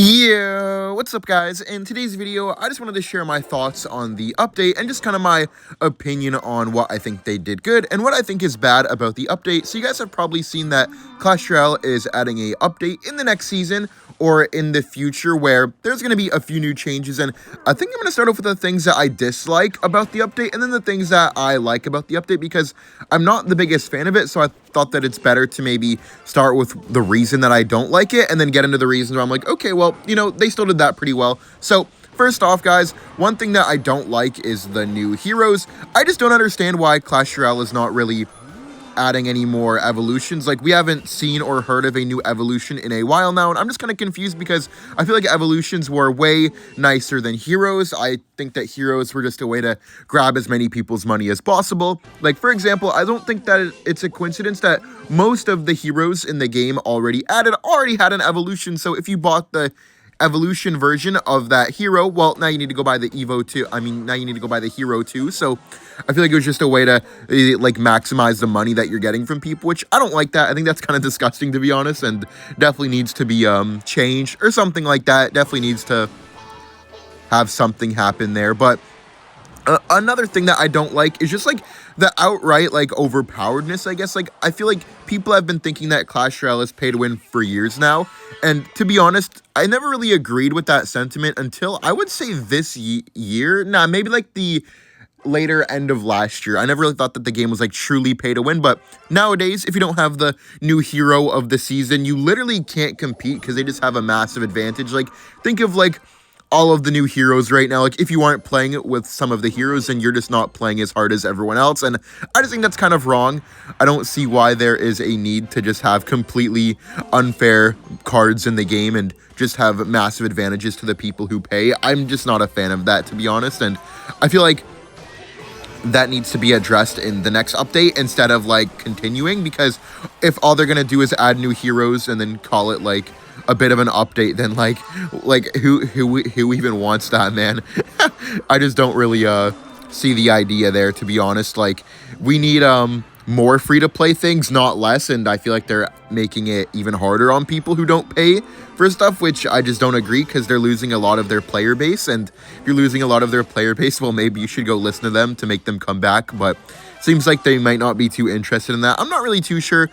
Yo, what's up guys? In today's video, I just wanted to share my thoughts on the update and just kind of my opinion on what I think they did good and what I think is bad about the update. So you guys have probably seen that Clash Royale is adding a update in the next season or in the future where there's going to be a few new changes, and I think I'm going to start off with the things that I dislike about the update and then the things that I like about the update, because I'm not the biggest fan of it, so I thought that it's better to maybe start with the reason that I don't like it and then get into the reasons where I'm like, okay, well, they still did that pretty well. So first off, guys, one thing that I don't like is the new heroes. I just don't understand why Clash Royale is not really adding any more evolutions. Like, we haven't seen or heard of a new evolution in a while now, and I'm just kind of confused because I feel like evolutions were way nicer than heroes. I think that heroes were just a way to grab as many people's money as possible. Like, for example, I don't think that it's a coincidence that most of the heroes in the game already had an evolution. So if you bought the evolution version of that hero, well, now you need to go buy the Evo 2. Now you need to go buy the hero 2. So I feel like it was just a way to like maximize the money that you're getting from people, which I don't like that. I think that's kind of disgusting, to be honest, and definitely needs to be changed or something like that. Definitely needs to have something happen there. But another thing that I don't like is just like the outright like overpoweredness, I guess. Like, I feel like people have been thinking that Clash Royale is pay to win for years now, and to be honest, I never really agreed with that sentiment until I would say this year. Nah, maybe like the later end of last year. I never really thought that the game was like truly pay to win, but nowadays, if you don't have the new hero of the season, you literally can't compete because they just have a massive advantage. Like, think of like all of the new heroes right now. Like, if you aren't playing it with some of the heroes, then you're just not playing as hard as everyone else, and I just think that's kind of wrong. I don't see why there is a need to just have completely unfair cards in the game and just have massive advantages to the people who pay. I'm just not a fan of that, to be honest, and I feel like that needs to be addressed in the next update instead of like continuing, because if all they're gonna do is add new heroes and then call it like a bit of an update, then like who even wants that, man? I just don't really see the idea there, to be honest. Like, we need more free-to-play things, not less, and I feel like they're making it even harder on people who don't pay for stuff, which I just don't agree, because they're losing a lot of their player base, and if you're losing a lot of their player base, well, maybe you should go listen to them to make them come back, but seems like they might not be too interested in that. I'm not really too sure,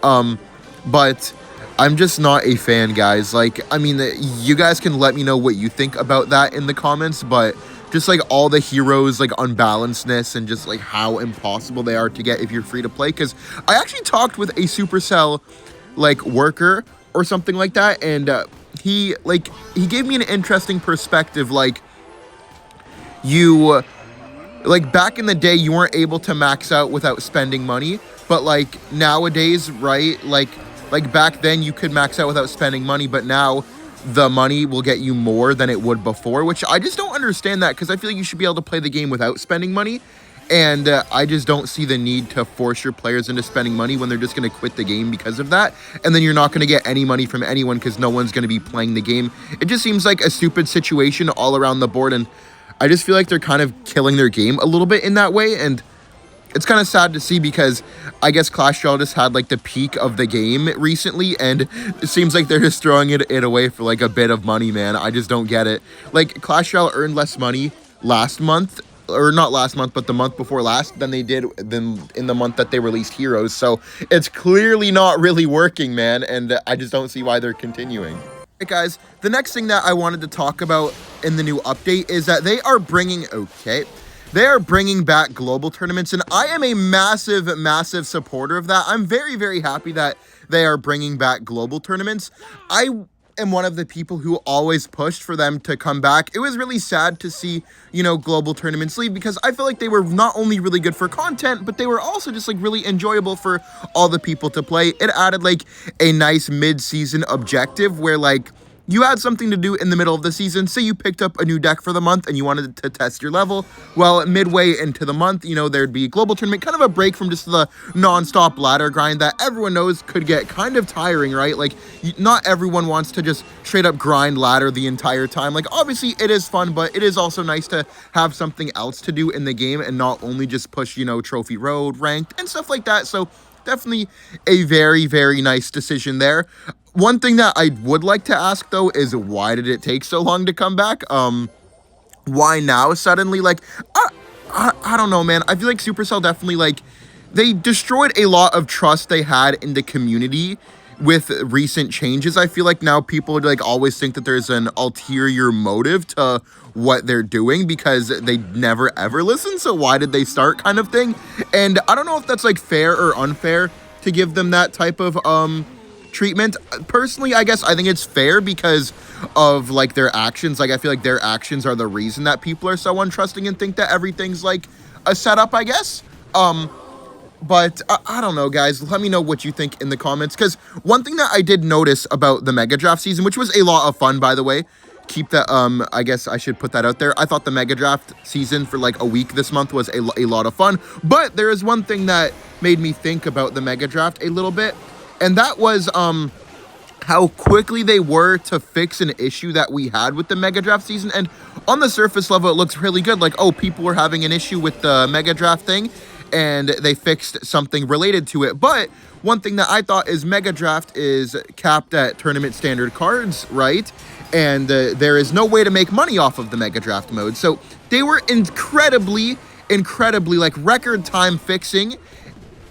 but I'm just not a fan, guys. Like, I mean, you guys can let me know what you think about that in the comments, but just like all the heroes, like unbalancedness and just like how impossible they are to get if you're free to play. Because I actually talked with a Supercell like worker or something like that, and he gave me an interesting perspective. Like, back in the day, you weren't able to max out without spending money, but like nowadays, right? Like back then you could max out without spending money, but now the money will get you more than it would before, which I just don't understand that, because I feel like you should be able to play the game without spending money, and I just don't see the need to force your players into spending money when they're just going to quit the game because of that, and then you're not going to get any money from anyone because no one's going to be playing the game. It just seems like a stupid situation all around the board, and I just feel like they're kind of killing their game a little bit in that way, and it's kind of sad to see, because I guess Clash Royale just had like the peak of the game recently, and it seems like they're just throwing it away for like a bit of money, man. I just don't get it. Like, Clash Royale earned less money last month, or not last month, but the month before last, than they did in the month that they released Heroes. So it's clearly not really working, man, and I just don't see why they're continuing. Alright, guys, the next thing that I wanted to talk about in the new update is that they are bringing back global tournaments, and I am a massive supporter of that. I'm very, very happy that they are bringing back global tournaments. I am one of the people who always pushed for them to come back. It was really sad to see, global tournaments leave, because I feel like they were not only really good for content, but they were also just like really enjoyable for all the people to play. It added like a nice mid-season objective where like you had something to do in the middle of the season. Say you picked up a new deck for the month and you wanted to test your level. Well, midway into the month, there'd be a global tournament, kind of a break from just the non-stop ladder grind that everyone knows could get kind of tiring, right? Like, not everyone wants to just straight up grind ladder the entire time. Like, obviously it is fun, but it is also nice to have something else to do in the game and not only just push, trophy road, ranked, and stuff like that. So definitely a very, very nice decision there. One thing that I would like to ask though is why did it take so long to come back? Why now suddenly? Like, I don't know, man. I feel like Supercell definitely, like, they destroyed a lot of trust they had in the community with recent changes. I feel like now people, like, always think that there's an ulterior motive to what they're doing because they never ever listen. So why did they start, kind of thing? And I don't know if that's, like, fair or unfair to give them that type of treatment. Personally, I guess I think it's fair because of, like, their actions. Like, I feel like their actions are the reason that people are so untrusting and think that everything's like a setup, I guess. But I don't know, guys. Let me know what you think in the comments, because one thing that I did notice about the Mega Draft season, which was a lot of fun, by the way, keep that, I guess I should put that out there. I thought the Mega Draft season for like a week this month was a lot of fun, but there is one thing that made me think about the Mega Draft a little bit, and that was, how quickly they were to fix an issue that we had with the Mega Draft season. And on the surface level, it looks really good. Like, oh, people were having an issue with the Mega Draft thing, and they fixed something related to it. But one thing that I thought is Mega Draft is capped at tournament standard cards, right? And there is no way to make money off of the Mega Draft mode. So they were incredibly, like, record time fixing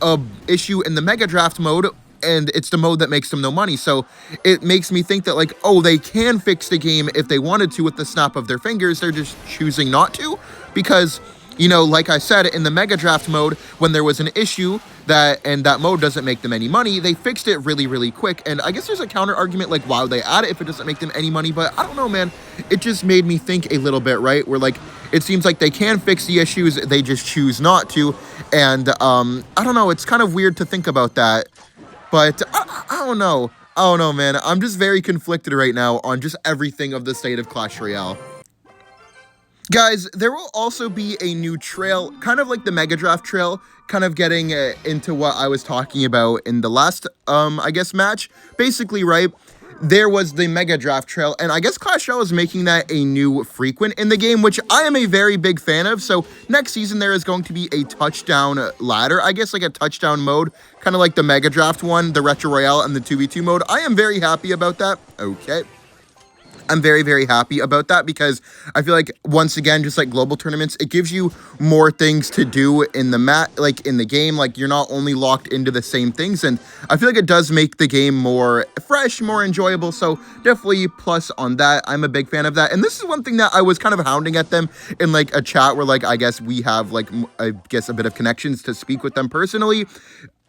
a issue in the Mega Draft mode, and it's the mode that makes them no money. So it makes me think that, like, oh, they can fix the game if they wanted to with the snap of their fingers. They're just choosing not to because, you know, like I said, in the Mega Draft mode, when there was an issue and that mode doesn't make them any money, they fixed it really, really quick. And I guess there's a counter argument, like, why would they add it if it doesn't make them any money? But I don't know, man. It just made me think a little bit, right? Where, like, it seems like they can fix the issues, they just choose not to. And I don't know, it's kind of weird to think about that. But I don't know. I don't know, man. I'm just very conflicted right now on just everything of the state of Clash Royale. Guys, there will also be a new trail, kind of like the Mega Draft trail, kind of getting into what I was talking about in the last, I guess, match. Basically, right, there was the Mega Draft trail, and I guess Clash Royale is making that a new frequent in the game, which I am a very big fan of. So next season, there is going to be a touchdown ladder, I guess, like a touchdown mode, kind of like the Mega Draft one, the Retro Royale, and the 2v2 mode. I am very happy about that. Okay. I'm very, very happy about that because I feel like, once again, just like global tournaments, it gives you more things to do in the like in the game. Like, you're not only locked into the same things, and I feel like it does make the game more fresh, more enjoyable. So definitely plus on that. I'm a big fan of that. And this is one thing that I was kind of hounding at them in like a chat where, like, I guess we have, like, I guess a bit of connections to speak with them personally.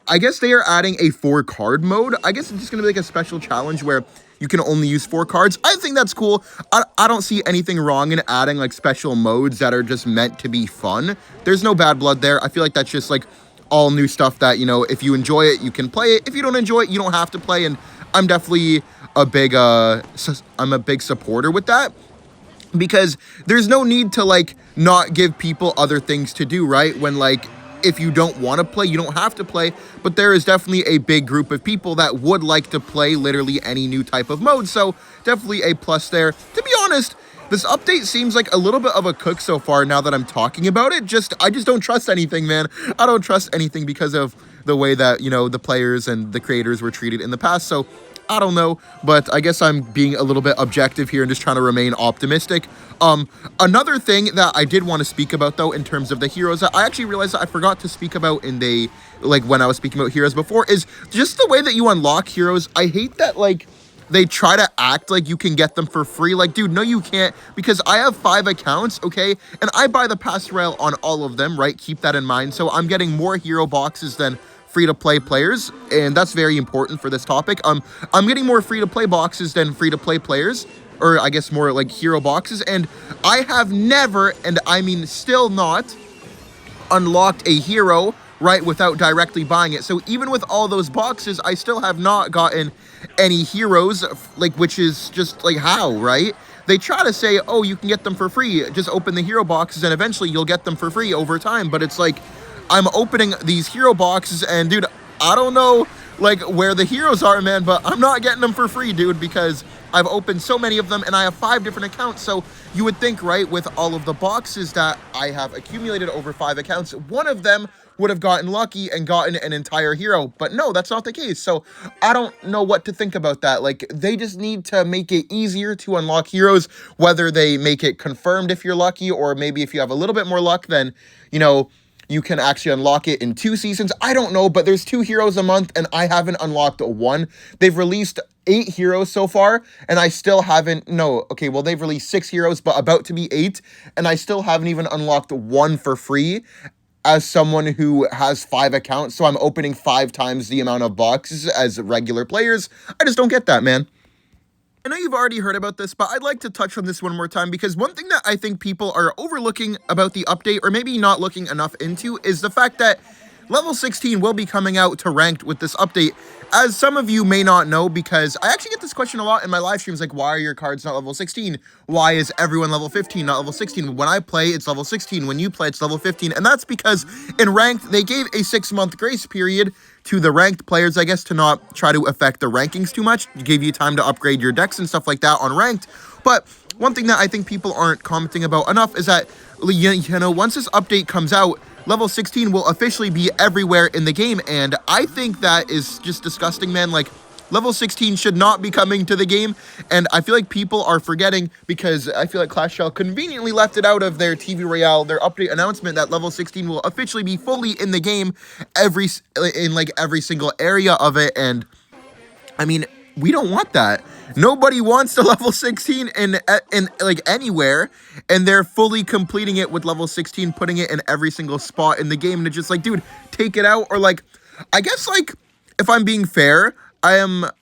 I guess they are adding a 4-card mode. I guess it's just going to be like a special challenge where you can only use 4 cards. I think that's cool. I don't see anything wrong in adding, like, special modes that are just meant to be fun. There's no bad blood there. I feel like that's just, like, all new stuff that, you know, if you enjoy it, you can play it. If you don't enjoy it, you don't have to play. And I'm definitely a big, I'm a big supporter with that. Because there's no need to, like, not give people other things to do, right? When, like, if you don't want to play, you don't have to play, but there is definitely a big group of people that would like to play literally any new type of mode, so definitely a plus there. To be honest, this update seems like a little bit of a cook so far now that I'm talking about it. I just don't trust anything, man. I don't trust anything because of the way that, you know, the players and the creators were treated in the past, so I don't know, but I guess I'm being a little bit objective here and just trying to remain optimistic. Another thing that I did want to speak about, though, in terms of the heroes, that I actually realized that I forgot to speak about in the, like, when I was speaking about heroes before, is just the way that you unlock heroes. I hate that, like, they try to act like you can get them for free. Like, dude, no, you can't, because I have 5 accounts, okay, and I buy the pass rail on all of them, right? Keep that in mind. So I'm getting more hero boxes than free-to-play players, and that's very important for this topic. I'm getting more free-to-play boxes than free-to-play players, or I guess more like hero boxes, and I have never, and I mean still not, unlocked a hero, right, without directly buying it. So even with all those boxes, I still have not gotten any heroes, like, which is just, like, how, right? They try to say, oh, you can get them for free, just open the hero boxes, and eventually you'll get them for free over time, but it's like, I'm opening these hero boxes, and, dude, I don't know, like, where the heroes are, man, but I'm not getting them for free, dude, because I've opened so many of them, and I have 5 different accounts. So you would think, right, with all of the boxes that I have accumulated over 5 accounts, one of them would have gotten lucky and gotten an entire hero. But no, that's not the case. So I don't know what to think about that. Like, they just need to make it easier to unlock heroes, whether they make it confirmed if you're lucky, or maybe if you have a little bit more luck, then, you know, you can actually unlock it in 2 seasons. I don't know, but there's 2 heroes a month, and I haven't unlocked one. They've released 8 heroes so far, and I still haven't, no, okay, well, they've released 6 heroes, but about to be 8, and I still haven't even unlocked one for free as someone who has 5 accounts, so I'm opening 5 times the amount of boxes as regular players. I just don't get that, man. I know you've already heard about this, but I'd like to touch on this one more time, because one thing that I think people are overlooking about the update, or maybe not looking enough into, is the fact that level 16 will be coming out to ranked with this update. As some of you may not know, because I actually get this question a lot in my live streams, like, why are your cards not level 16? Why is everyone level 15, not level 16? When I play, it's level 16. When you play, it's level 15. And that's because in ranked, they gave a 6-month grace period to the ranked players, I guess, to not try to affect the rankings too much. It gave you time to upgrade your decks and stuff like that on ranked. But one thing that I think people aren't commenting about enough is that, you know, once this update comes out, level 16 will officially be everywhere in the game, and I think that is just disgusting, man. Like, level 16 should not be coming to the game, and I feel like people are forgetting, because I feel like Clash Royale conveniently left it out of their TV Royale, their update announcement, that level 16 will officially be fully in the game in like every single area of it. And I mean, we don't want that. Nobody wants to level 16 in like anywhere, and they're fully completing it with level 16, putting it in every single spot in the game. And it's just like, dude, take it out. Or like, I guess, like, if I'm being fair,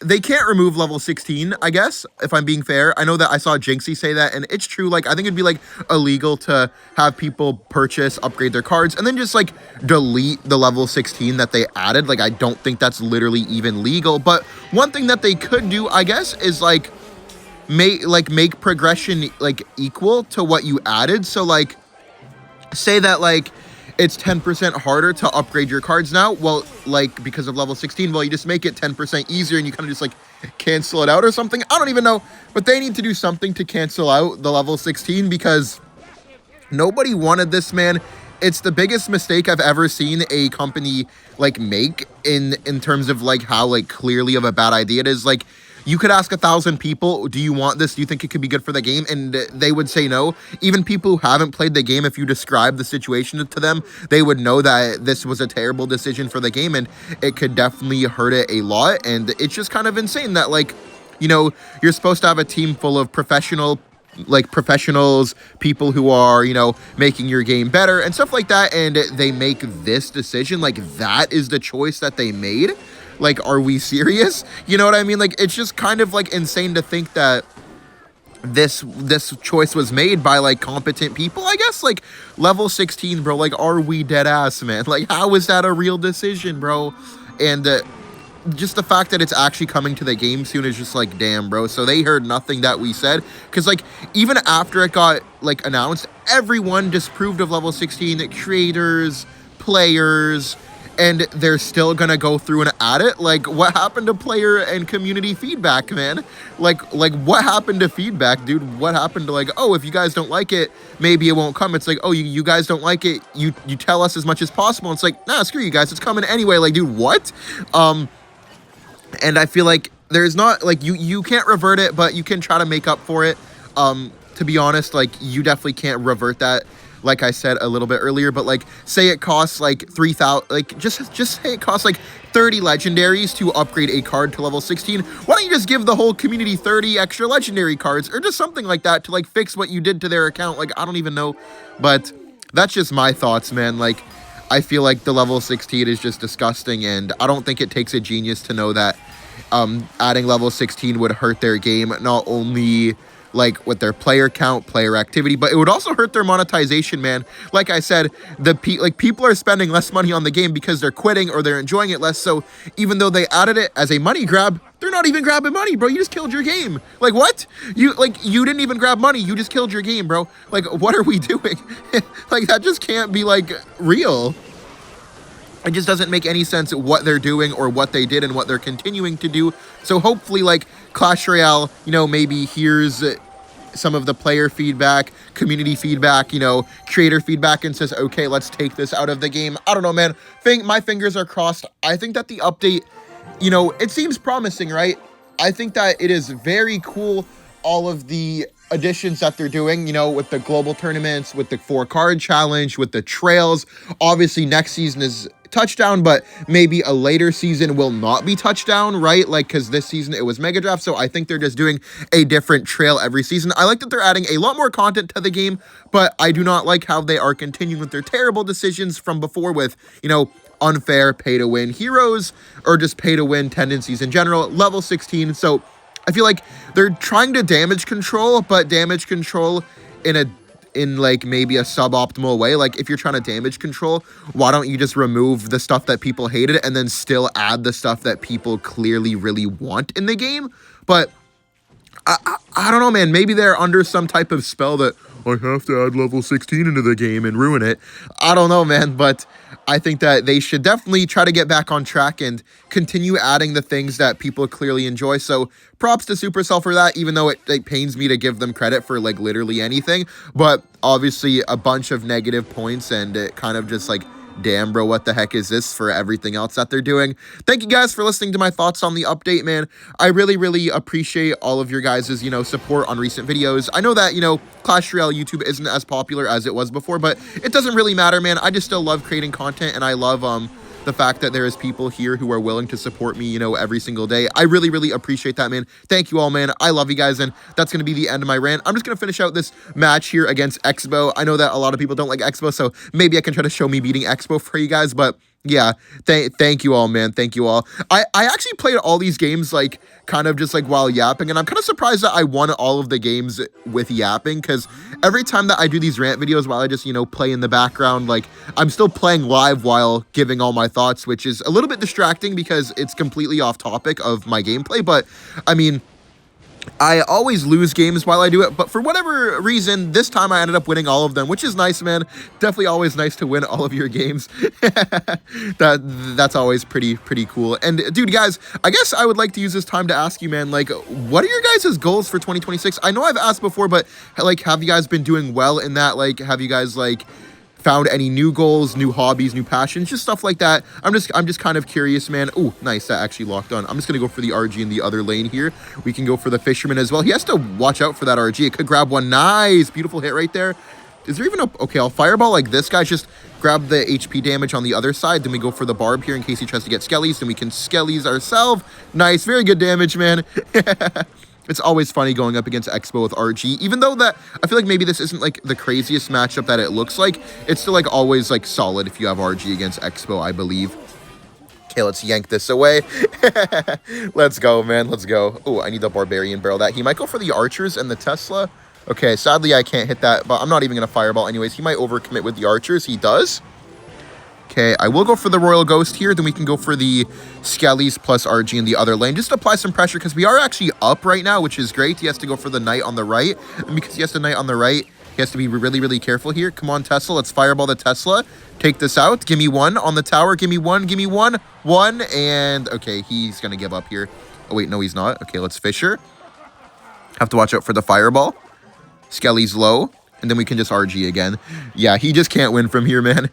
they can't remove level 16, I guess, if I'm being fair. I know that I saw Jinxie say that, and it's true. Like, I think it'd be, like, illegal to have people purchase, upgrade their cards, and then just, like, delete the level 16 that they added. Like, I don't think that's literally even legal. But one thing that they could do, I guess, is, like, make progression, like, equal to what you added. So, like, say that, like, it's 10% harder to upgrade your cards now. Well, like, because of level 16, well, you just make it 10% easier, and you kind of just, like, cancel it out or something. I don't even know, but they need to do something to cancel out the level 16, because nobody wanted this, man. It's the biggest mistake I've ever seen a company, like, make in terms of, like, how, like, clearly of a bad idea it is. Like, you could ask 1,000 people, do you want this? Do you think it could be good for the game? And they would say no. Even people who haven't played the game, if you describe the situation to them, they would know that this was a terrible decision for the game, and it could definitely hurt it a lot. And it's just kind of insane that, like, you know, you're supposed to have a team full of professionals, people who are, you know, making your game better and stuff like that, and they make this decision. Like, that is the choice that they made. Like, are we serious? You know what I mean? Like, it's just kind of, like, insane to think that this choice was made by, like, competent people, I guess. Like, level 16, bro, like, are we dead ass, man? Like, how is that a real decision, bro? And just the fact that it's actually coming to the game soon is just like, damn, bro. So they heard nothing that we said, because, like, even after it got, like, announced, everyone disapproved of level 16, creators, players, and they're still gonna go through and add it. Like, what happened to player and community feedback, man? Like what happened to feedback, dude? What happened to, like, oh, if you guys don't like it, maybe it won't come. It's like, oh, you guys don't like it, you tell us as much as possible. It's like, nah, screw you guys, it's coming anyway. Like, dude, what? And I feel like there's not, like, you can't revert it, but you can try to make up for it. To be honest, like, you definitely can't revert that, like I said a little bit earlier. But, like, say it costs, like, 3,000, like, just say it costs, like, 30 legendaries to upgrade a card to level 16. Why don't you just give the whole community 30 extra legendary cards, or just something like that to, like, fix what you did to their account? Like, I don't even know, but that's just my thoughts, man. Like, I feel like the level 16 is just disgusting, and I don't think it takes a genius to know that adding level 16 would hurt their game, not only, like, with their player count, player activity, but it would also hurt their monetization, man. Like I said, people are spending less money on the game because they're quitting or they're enjoying it less. So even though they added it as a money grab, they're not even grabbing money, bro. You just killed your game. Like, what? You didn't even grab money. You just killed your game, bro. Like, what are we doing? Like, that just can't be, like, real. It just doesn't make any sense what they're doing or what they did and what they're continuing to do. So hopefully, like, Clash Royale, you know, maybe hears some of the player feedback, community feedback, you know, creator feedback, and says, okay, let's take this out of the game. I don't know, man. My fingers are crossed. I think that the update, you know, it seems promising, right? I think that it is very cool, all of the additions that they're doing, you know, with the global tournaments, with the 4-card challenge, with the trails. Obviously, next season is touchdown, but maybe a later season will not be touchdown, right? Like, because this season it was mega draft, so I think they're just doing a different trail every season. I like that they're adding a lot more content to the game, but I do not like how they are continuing with their terrible decisions from before with, you know, unfair pay-to-win heroes, or just pay-to-win tendencies in general. Level 16, so I feel like they're trying to damage control, but damage control in like maybe a suboptimal way. Like, if you're trying to damage control, why don't you just remove the stuff that people hated and then still add the stuff that people clearly really want in the game? But I don't know, man. Maybe they're under some type of spell that I have to add level 16 into the game and ruin it. I don't know, man, but I think that they should definitely try to get back on track and continue adding the things that people clearly enjoy. So props to Supercell for that, even though it pains me to give them credit for like literally anything. But obviously a bunch of negative points, and it kind of just like, damn, bro, what the heck is this for everything else that they're doing? Thank you guys for listening to my thoughts on the update, man. I really, really appreciate all of your guys' you know, support on recent videos. I know that, you know, Clash Royale YouTube isn't as popular as it was before, but it doesn't really matter, man. I just still love creating content, and I love the fact that there is people here who are willing to support me, you know, every single day. I really, really appreciate that, man. Thank you all, man. I love you guys, and that's going to be the end of my rant. I'm just going to finish out this match here against Expo. I know that a lot of people don't like Expo, so maybe I can try to show me beating Expo for you guys, but yeah, thank you all, man. Thank you all. I actually played all these games, like, kind of just, like, while yapping, and I'm kind of surprised that I won all of the games with yapping, because every time that I do these rant videos while I just, you know, play in the background, like, I'm still playing live while giving all my thoughts, which is a little bit distracting because it's completely off topic of my gameplay, but, I mean, I always lose games while I do it, but for whatever reason, this time I ended up winning all of them, which is nice, man. Definitely always nice to win all of your games. That's always pretty cool. And dude, guys, I guess I would like to use this time to ask you, man, like, what are your guys' goals for 2026? I know I've asked before, but like, have you guys been doing well in that? Like, have you guys like found any new goals, new hobbies, new passions, just stuff like that? I'm just kind of curious, man. Oh, nice, that actually locked on. I'm just gonna go for the RG in the other lane here. We can go for the fisherman as well. He has to watch out for that RG. It could grab one. Nice, beautiful hit right there. Is there even a... Okay, I'll fireball like this, guys. Just grab the HP damage on the other side. Then we go for the barb here in case he tries to get skellies. Then we can skellies ourselves. Nice, very good damage, man. It's always funny going up against Expo with RG, even though that I feel like maybe this isn't like the craziest matchup that it looks like. It's still like always like solid if you have RG against Expo, I believe. Okay, let's yank this away. Let's go, man. Let's go. Oh, I need the Barbarian barrel that. He might go for the archers and the Tesla. Okay, sadly I can't hit that, but I'm not even going to fireball anyways. He might overcommit with the archers. He does. Okay, I will go for the Royal Ghost here. Then we can go for the Skellies plus RG in the other lane. Just apply some pressure because we are actually up right now, which is great. He has to go for the Knight on the right. And because he has the Knight on the right, he has to be really, really careful here. Come on, Tesla. Let's fireball the Tesla. Take this out. Give me one on the tower. Give me one. Give me one. One. And, okay, he's going to give up here. Oh, wait, no, he's not. Okay, let's Fisher. Have to watch out for the fireball. Skelly's low. And then we can just RG again. Yeah, he just can't win from here, man.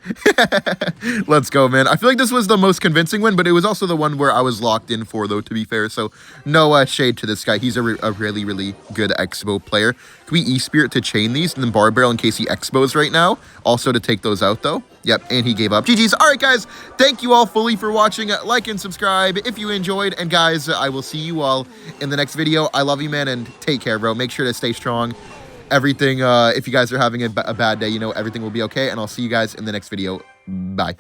Let's go, man. I feel like this was the most convincing win, but it was also the one where I was locked in for, though, to be fair. So, no shade to this guy. He's a really, really good Expo player. Can we E-Spirit to chain these? And then Bar Barrel in case he Expos right now. Also to take those out, though. Yep, and he gave up. GG's. All right, guys. Thank you all fully for watching. Like and subscribe if you enjoyed. And, guys, I will see you all in the next video. I love you, man, and take care, bro. Make sure to stay strong. Everything, if you guys are having a bad day, you know, everything will be okay, and I'll see you guys in the next video. Bye.